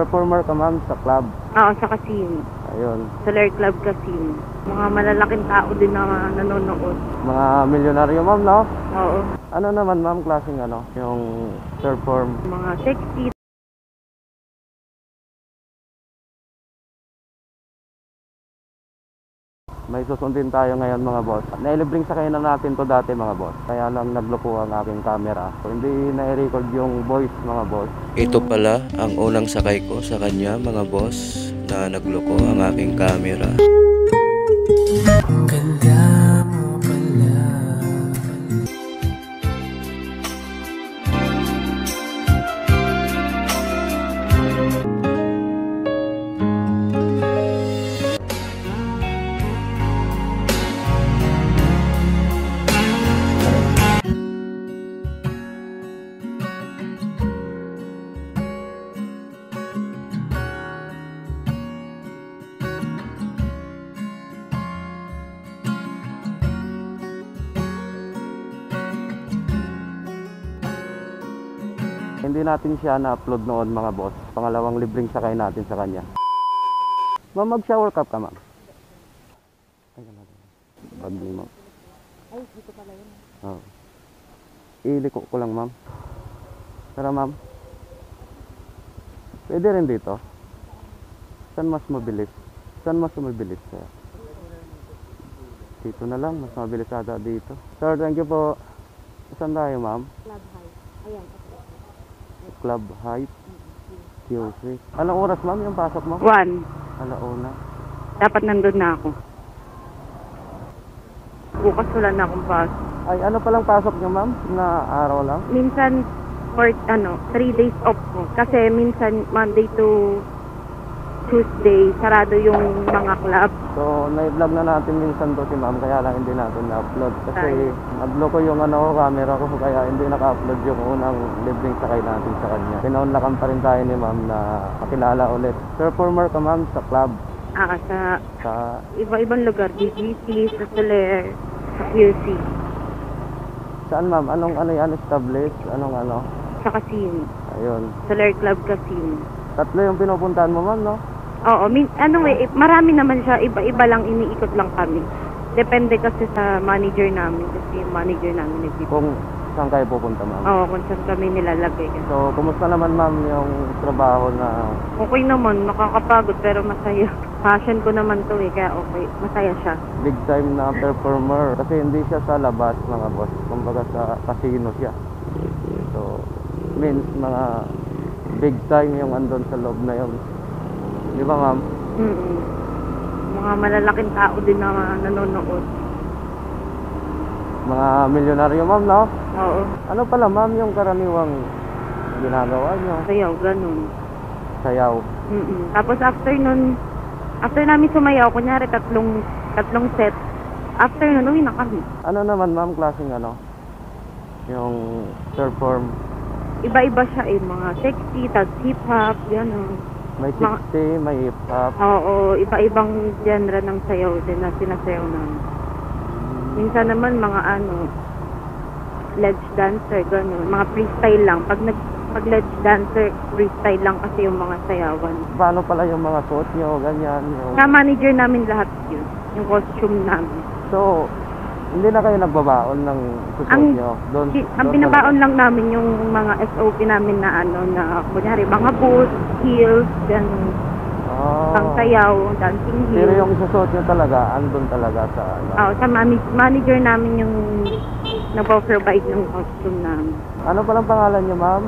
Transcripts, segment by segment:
Performer ka ma'am sa club. Oo, sa casino. Ayun. Solar Club Casino. Mga malalaking tao din na nanonood. Mga milyonaryo ma'am, no? Oo. Ano naman ma'am klaseng ano? Yung perform. Mga sexy. May susundin tayo ngayon mga boss. Nailibring sakay na natin to dati mga boss. Kaya lang nagloko ang aking camera. So, hindi na-record yung voice mga boss. Ito pala ang unang sakay ko sa kanya mga boss na nagloko ang aking camera. Ang ganda mo pala. Hindi natin siya na-upload noon mga boss. Pangalawang libreng sakay natin sa kanya. Ma'am, mag-shower cup ka ma'am. Bag ni ma'am. Ay, dito pala yun. Oo. Iliko ko lang ma'am. Tara ma'am. Pwede rin dito. Saan mas mabilis? Saan mas mabilis sir? Dito na lang. Mas mabilis ata dito. Sir, thank you po. Saan tayo ma'am? Club High. Ayan. Club Hype. QC. Anong oras ma'am yung pasok mo? 1. Alauna. Dapat nandun na ako. Bukas wala na akong pasok. Ay, ano palang pasok niyo ma'am? Na araw lang? Minsan, for 3 days off ko. Kasi minsan, Monday to Tuesday, sarado yung mga club. So, na-vlog na natin minsan to si ma'am, kaya lang hindi natin na-upload. Kasi, nagloko yung camera ko, kaya hindi naka-upload yung unang libreng sakay natin sa kanya. Pinaunlakan pa rin tayo ni ma'am na pakilala ulit. Performer ka ma'am sa club. Sa iba-ibang lugar. DGC, sa Soler, sa QC. Saan ma'am? Anong yan? Established? Anong? Sa casino. Ayun. Soler Club Casino. 3 yung pinupuntahan mo ma'am, no? Oo, marami naman siya, iba-iba lang, iniikot lang kami. Depende kasi sa manager namin, kasi yung manager namin nagpipili. Kung saan kayo pupunta ma'am? Oo, kung saan kami nilalagay. So, kumusta naman ma'am yung trabaho na... Okay naman, nakakapagod pero masaya. Passion ko naman to kaya okay, masaya siya. Big time na performer, kasi hindi siya sa labas mga boss, kumbaga sa casino siya. So, means mga big time yung andon sa loob na yun. Di ba ma'am? Mga malalaking tao din na nanonood. Mga milyonaryo ma'am, no? Oo. Ano pala ma'am yung karaniwang ginagawa nyo? Sayaw, ganun. Sayaw. Tapos after namin sumayaw, kunyari tatlong set, after nun, uwi na kami. Ano naman ma'am klaseng yung perform? Iba-iba siya mga sexy, tag hip-hop, gano'n. May 60, may hip-hop. Oo, iba-ibang genre ng sayaw din na sinasayaw namin. Minsan naman mga ledge dancer, gano'n. Mga freestyle lang. Pag ledge dancer, freestyle lang kasi yung mga sayawan. Paano pala yung mga suot nyo, ganyan? Sa manager namin lahat yun, yung costume namin. So, hindi na kayo nagbabaon ng susuot nyo? Ang binabaon lang namin yung mga SOP namin na kunyari, mga boots, heels, gano'n. Pangsayaw, dancing heels. Pero yung susuot nyo talaga, andun talaga sa Oo, sa manager namin yung nagpo-provide ng costume namin. Ano palang pangalan nyo ma'am?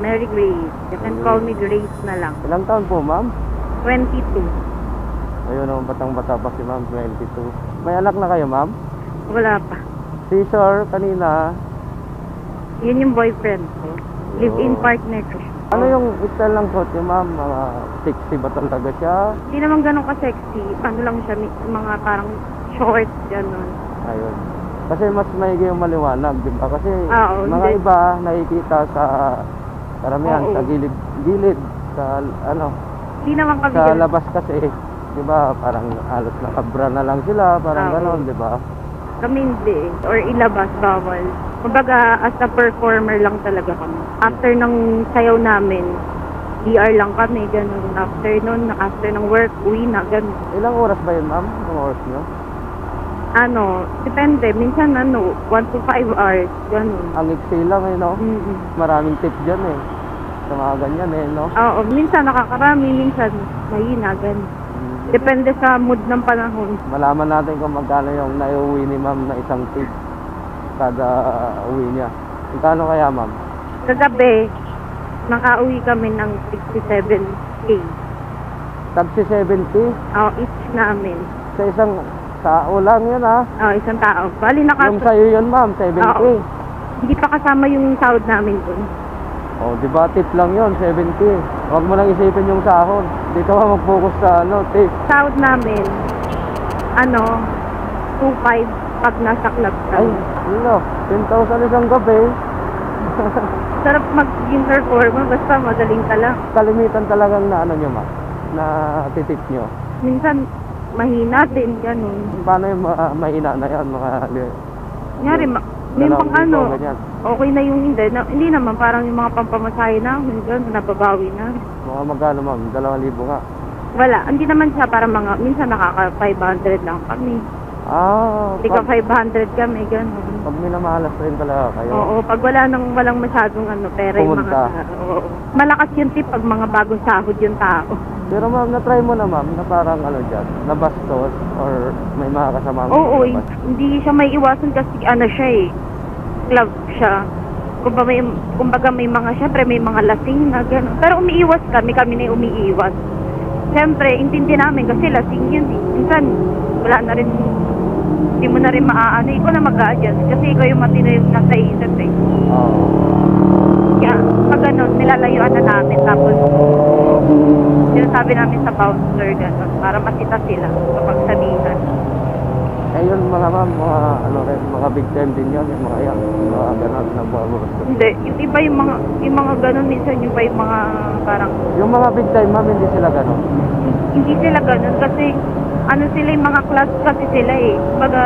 Mary Grace. You can call me Grace na lang. Ilang taon po ma'am? 22. Ayun, batang-bata pa si ma'am, 22. May anak na kayo ma'am? Wala pa. Si sir, kanina? Yun yung boyfriend ko. Live-in partner ko. Ano yung style ng suot niyo ma'am? Mga sexy ba talaga siya? Hindi naman ganun ka-sexy. Ano lang siya, mga parang short, gano'n. Ayun. Kasi mas maigi yung maliwanag, di ba? Kasi hindi. Iba nakikita sa karamihan, sa gilid, sa Hindi naman kami sa labas kasi, di ba? Parang halos nakabra na lang sila, parang gano'n, di ba? Kami hindi. Or ilabas, bawal. Kumbaga, as a performer lang talaga kami. After ng sayaw namin, DR lang kami, ganun. After ng work, uwi na, ganun. Ilang oras ba yun, ma'am? Ilang oras nyo? Depende. Minsan 1 to 5 hours, ganun. Ang iksi lang no? Maraming tip dyan sa mga ganyan no? Oo, minsan nakakarami, minsan mahina, ganun. Depende sa mood ng panahon. Malaman natin kung magkano yung naiuwi ni ma'am na isang tip kada uwi niya. Magkano kaya, ma'am? Kagabi, nakauwi kami ng 67K. Tab si 70 Each namin. sa isang tao lang yun Isang tao. Bali Yung sa'yo yun, ma'am, 70. Oo. Hindi pa kasama yung sahod namin dun. Di ba tip lang yun, 70. Huwag mo lang isipin yung sahod. Dito ka mag-focus sa tip. Sahod namin, 2.5 pag nasa club ka. Ay, 10,000 isang gabi. Sarap maging performer, basta madaling ka lang. Kalimitan talagang na nyo, ma'am, na titip nyo. Minsan, mahina din, ganun. Paano yung mahina na yan, mga Kunyari, may dalawang pang libo, ganyan. okay na yung hindi naman, parang yung mga pampamasahe na, ganun, nababawi na. Mga magkano, ma'am? 2,000 nga. Wala, hindi naman siya para minsan nakaka 500 lang kami. Hindi ka 500 kami, ganun. Pag minamalas rin talaga kayo. Oo, pag walang masyadong pera yung mga Pumunta. oo. Malakas yung tip pag mga bagong sahod yung tao. Pero ma'am, na-try mo na, ma'am, na parang dyan, nabastos or may mga kasama mo? Oo, hindi siya may iwasan kasi siya club siya. Kumbaga may mga, syempre may mga lasing na gano'n. Pero umiiwas kami na umiiwas. Syempre, intindi namin kasi lasing yun Minsan, wala na rin, hindi mo na rin ikaw na mag-a-adjust kasi ikaw yung matino yung nasa isip Oo. Kaya, pag gano'n, nilalayuan na namin. Tapos, sinasabi namin sa bouncer gano'n, para masita sila kapag sabihan. Yun mga ma'am, mga big time din yun, yung mga yan, mga gano'n na buwaburos. Hindi, yung iba yung mga gano'n minsan, yung iba yung mga parang... Yung mga big time, ma'am, hindi sila gano'n? Hindi sila gano'n kasi, sila yung mga class kasi sila Baga,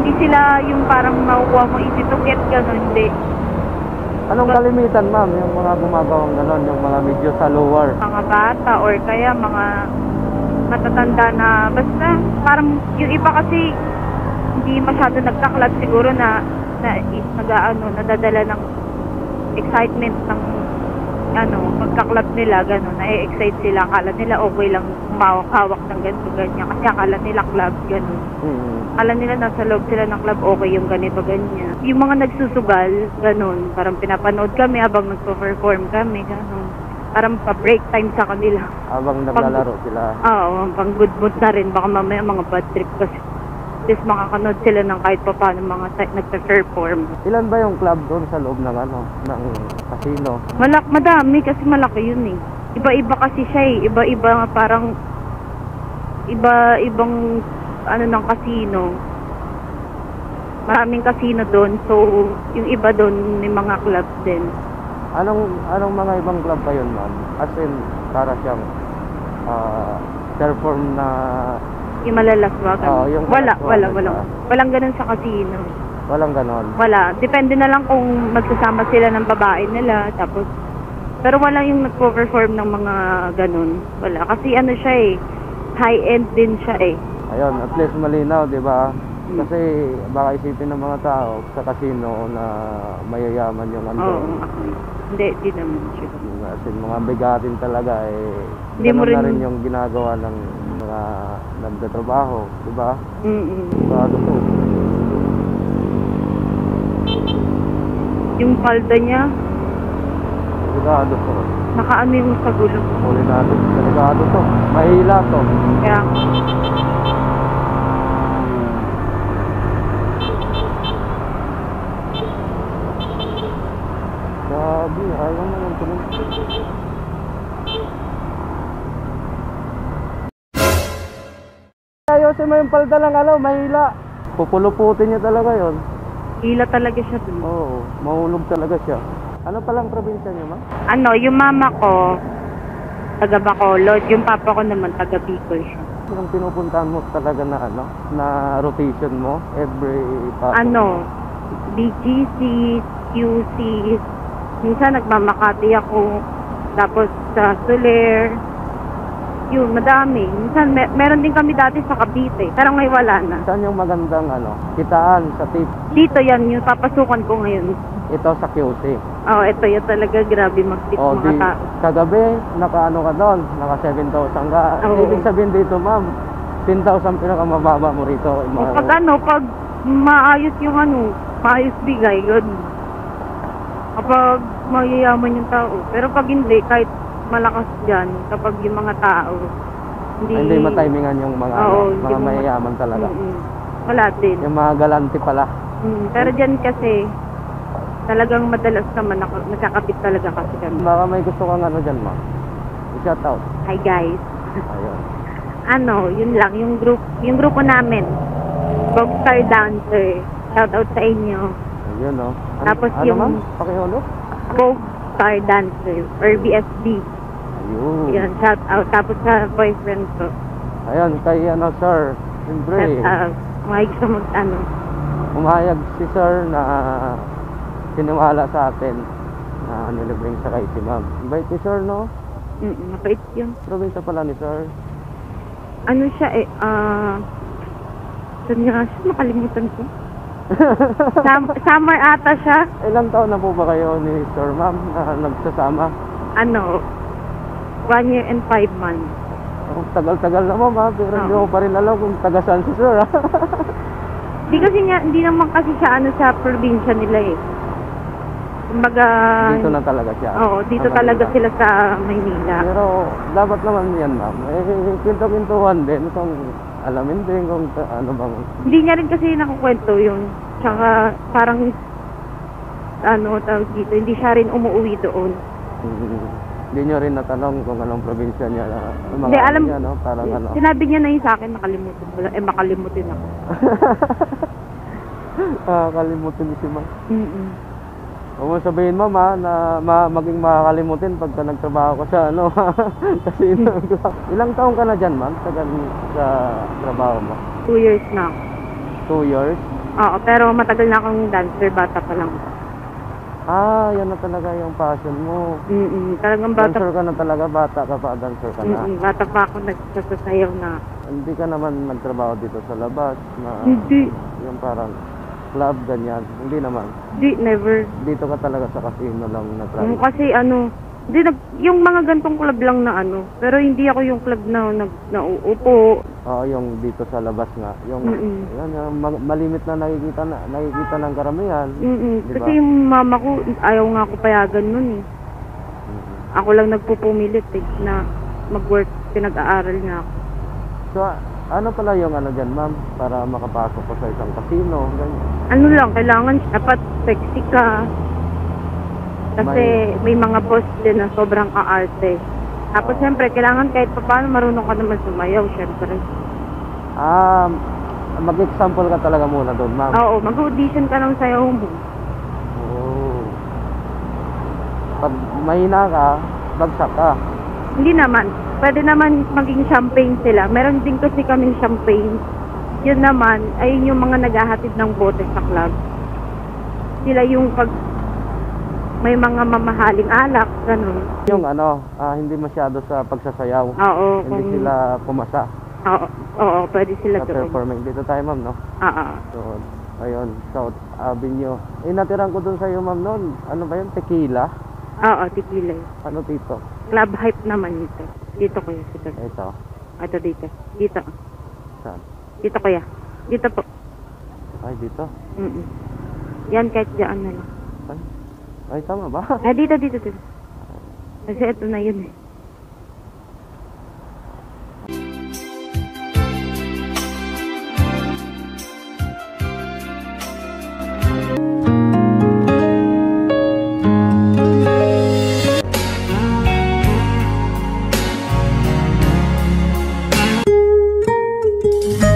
hindi sila yung parang makukuha mo easy to get gano'n, hindi. Anong kalimitan, ma'am, yung mga gumagawang gano'n, yung mga medyo sa lower? Mga bata or kaya mga matatanda na, basta parang yung iba kasi hindi masyado nagka-club siguro na nadadala ng excitement ng pagka-club nila, gano'n, na-excite sila, akala nila okay lang hawak ng ganito, ganyan, kasi akala nila club, gano'n. Akala nila nasa loob sila ng club, okay yung ganito, ganyan. Yung mga nagsusugal, gano'n, parang pinapanood kami habang nagpo-perform kami, gano'n. Parang pa-break time sa kanila. Habang naglalaro sila? Oo, pang good mood na rin, baka mamaya mga bad trip kasi. Tapos makakanood sila ng kahit pa paano mga nagpe-perform. Ilan ba yung club doon sa loob ng ng casino? Madami kasi malaki yun Iba-iba kasi siya Iba-iba parang iba-ibang ng casino. Maraming casino doon. So, yung iba doon may mga club din. Anong mga ibang club pa yun, ma'am? As in, para siyang perform na... Yung malalaswag. Wala. Walang ganun sa casino. Walang ganon? Wala. Depende na lang kung magsasama sila ng babae nila. Tapos, pero wala yung nagpo-perform ng mga ganun. Wala. Kasi siya high-end din siya Ayun, at least malinaw, di ba? Kasi baka isipin ng mga tao sa casino na mayayaman yung Hindi naman siya. As in, mga bigatin talaga Hindi mo ganun na rin- rin yung ginagawa ng mga nagtatrabaho, di ba? Mm-mm. to. Yung palda niya, Delikado to. nakaano yung sa gulong. Delikado. Delikado to. Mahila to. Kaya, Grabe, ayaw mo yung tuloy. Ayusin mo yung palda lang, mahila. Pupuluputin niya talaga yon. hila talaga siya dun. Oo, mahulog talaga siya. Ano palang probinsya niyo, ma'am? Yung mama ko, taga Bacolod. Yung papa ko naman, taga Bicol siya. Yung pinupuntahan mo talaga na na rotation mo every pasok? BGC, QC, minsan nagmamakati ako, Tapos sa Soler. Yun, madami. Minsan, meron din kami dati sa Cavite. Pero ngayon wala na. Saan yung magandang kitaan sa tip? Dito yan, yung papasukan ko ngayon. Ito sa QC. Oh, ito yun talaga. Grabe mag-tip O mga tao. kagabi, naka ka doon, naka 7,000 ka. Oo. Ibig sabihin dito, ma'am, 10,000 pinakamababa mo rito. Pag maayos yung maayos bigay, good. Kapag mayayaman yung tao. Pero pag hindi, kahit malakas dyan, kapag yung mga tao, Hindi matimingan yung mga, Oo, mga hindi mo mayayaman talaga. Wala din. Yung mga galante pala. Pero dyan kasi, talagang madalas naman nakakapit talaga kasi kami. Baka may gusto kang dyan, ma'am. I-shout out. Hi guys. Ayun. Yun lang, yung grupo namin. Bogstar Dancer. Shout out sa inyo. Ayun, no. Tapos ano, yung- ma'am? Pakihulog? Bogstar Dancer or BSD. Ayun. Yun, shout out. Tapos sa boyfriend ko. Ayun, kay sir. Siyempre, Shout out. May gusto umayag si sir na siniwala sa atin na nilibring sa kay si ma'am. Bait ni sir, no? Mapait yun. Probinsya pala ni sir. Ano siya saan nga siya? Makalimutan ko. Summer ata siya. Ilang taon na po ba kayo ni sir, ma'am, na nagsasama? 1 year and 5 months. Oh, tagal-tagal na, ma'am, ha? Pero hindi Oo. ko pa rin alam kung taga-saan si sir, ha? Hindi naman kasi siya sa probinsya nila eh. Kumbaga, Dito na talaga siya. oo, dito Sa talaga Manila. sila sa Maynila. Pero dapat naman yan, ma'am. Kwento-kwentuhan din kung alamin din kung ano bang... Hindi niya rin kasi nakukwento yun. Tsaka parang, tawag dito, hindi siya rin umuwi doon. Hindi nyo rin natanong kung anong probinsya niya. Mga Hindi, alam, niya, no? Parang ano. sinabi niya na yun sa akin, nakalimutan ko lang. Makalimutin ako. Kalimutin niyo si ma'am. Mm-mm. Huwag mo sabihin, ma'am, ha, na maging makakalimutin pagka nagtrabaho ko sa kasi ilang taon ka na dyan, ma'am, sa trabaho mo? 2 years na ako. 2 years? Oo, pero matagal na akong dancer, bata pa lang. Yan na talaga yung passion mo. Talagang bata, Dancer ka na talaga, bata ka pa, dancer ka na. bata pa ako nagsasayaw na. Hindi ka naman nagtrabaho dito sa labas na Hindi, yung parang club, ganyan. Hindi naman. never. Dito ka talaga sa casino lang na-try. Kasi yung mga gantong club lang na pero hindi ako yung club na nauupo. Oo, yung dito sa labas nga. Yung, yan, yung malimit na nakikita ng karamihan. Di ba? Kasi yung mama ko, ayaw nga ako payagan nun eh. Ako lang nagpupumilit na mag-work, pinag-aaral nga ako. So, ano pala yung dyan, ma'am? Para makapasok ko sa isang casino, ganyan. Kailangan dapat sexy ka. Kasi may mga boss din na sobrang aarte. Tapos siyempre, kailangan kahit pa paano marunong ka naman sumayaw, siyempre. Mag-example ka talaga muna doon, ma'am. Oo, mag-audition ka ng sayaw mo. Oo. Pag mahina ka, bagsak ka. Hindi naman. Pwede naman maging champagne sila. Meron din kasi kaming champagne. Yun naman, ayun yung mga naghahatid ng bote sa club. Sila yung pag may mga mamahaling alak, ganun. Yung hindi masyado sa pagsasayaw. Oo. Hindi sila pumasa Oo, pwede sila sa doon. performing. Dito tayo, ma'am, no? Oo. So, ayun, South Avenue. Natiran ko dun sa'yo, ma'am, noon. Ano ba yun? Tequila? Oo, tequila. Ano dito? Club hype naman ito. Dito kuya. Ito. Ito dito. Dito. Saan? Dito kuya. Dito po. Ay, dito. Yan kahit dyan na lang. Ay, tama ba? Dito. Kasi ito na yun eh.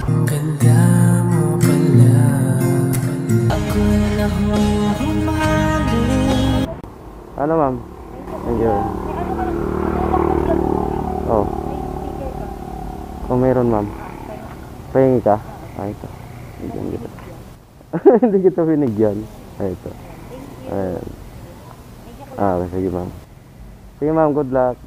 Ang ganda mo pala. Ako na humali. Ano, ma'am? Ayun. Oh. Oh, meron, ma'am. Pahingi ka? Ito. Bigyan kita. Hindi kita binigyan. Ito. Ayan. Sige, ma'am. Sige ma'am, good luck.